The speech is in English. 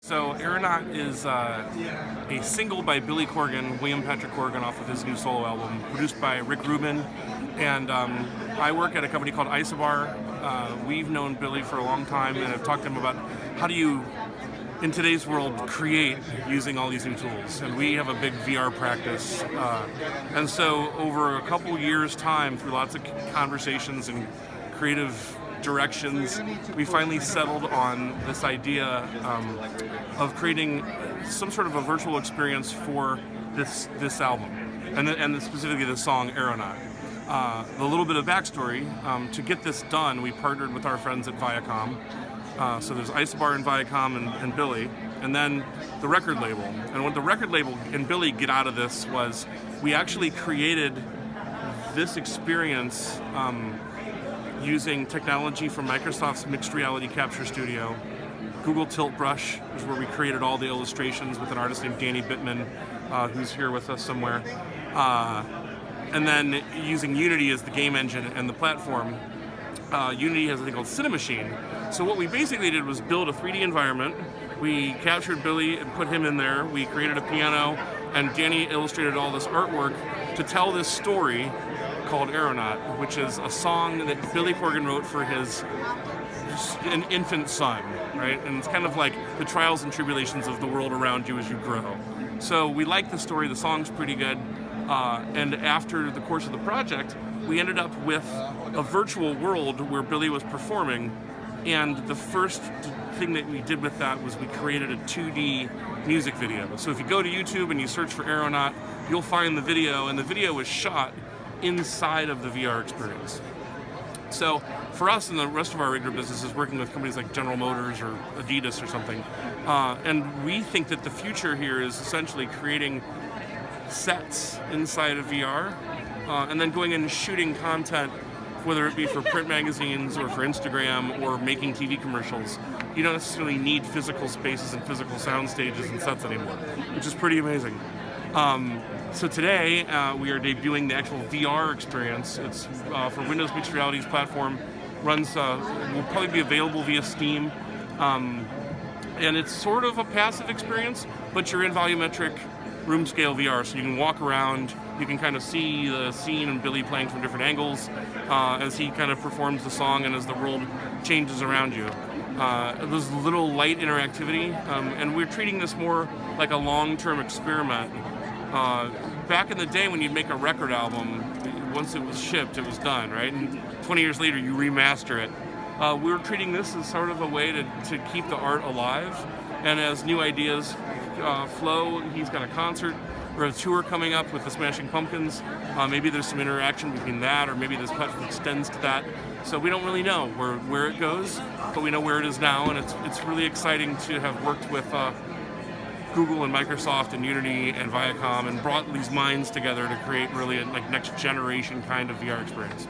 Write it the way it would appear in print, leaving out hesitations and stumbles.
So Aeronaut is a single by Billy Corgan, William Patrick Corgan, off of his new solo album, produced by Rick Rubin. And I work at a company called Isobar. We've known Billy for a long time, and I've talked to him about how do you, in today's world, create using all these new tools. And we have a big VR practice. And so over a couple years' time, through lots of conversations and creative directions, we finally settled on this idea of creating some sort of a virtual experience for this album, and specifically the song Aeronaut. A little bit of backstory, to get this done, we partnered with our friends at Viacom. So there's Isobar and Viacom and Billy, and then the record label. And what the record label and Billy get out of this was we actually created this experience using technology from Microsoft's mixed reality capture studio. Google Tilt Brush is where we created all the illustrations with an artist named Danny Bittman, who's here with us somewhere. And then using Unity as the game engine and the platform. Unity has a thing called Cinemachine. So what we basically did was build a 3D environment. We captured Billy and put him in there. We created a piano, and Danny illustrated all this artwork to tell this story called Aeronaut, which is a song that Billy Corgan wrote for his an infant son, right? And it's kind of like the trials and tribulations of the world around you as you grow. So we like the story, the song's pretty good, and after the course of the project, we ended up with a virtual world where Billy was performing, and the first thing that we did with that was we created a 2D music video. So if you go to YouTube and you search for Aeronaut, you'll find the video, and the video was shot inside of the VR experience. So for us and the rest of our regular business is working with companies like General Motors or Adidas or something. And we think that the future here is essentially creating sets inside of VR and then going in and shooting content, whether it be for print magazines or for Instagram or making TV commercials. You don't necessarily need physical spaces and physical sound stages and sets anymore, which is pretty amazing. So today, we are debuting the actual VR experience. It's for Windows Mixed Reality's platform, runs, will probably be available via Steam. And it's sort of a passive experience, but you're in volumetric room scale VR, so you can walk around, you can kind of see the scene and Billy playing from different angles as he kind of performs the song and as the world changes around you. There's little light interactivity, and we're treating this more like a long-term experiment. Back in the day when you'd make a record album, once it was shipped, it was done, right? And 20 years later, you remaster it. We're treating this as sort of a way to keep the art alive, and as new ideas flow, he's got a concert or a tour coming up with the Smashing Pumpkins. Maybe there's some interaction between that, or maybe this platform extends to that. So we don't really know where it goes, but we know where it is now, and it's really exciting to have worked with Google and Microsoft and Unity and Viacom and brought these minds together to create really a next generation kind of VR experience.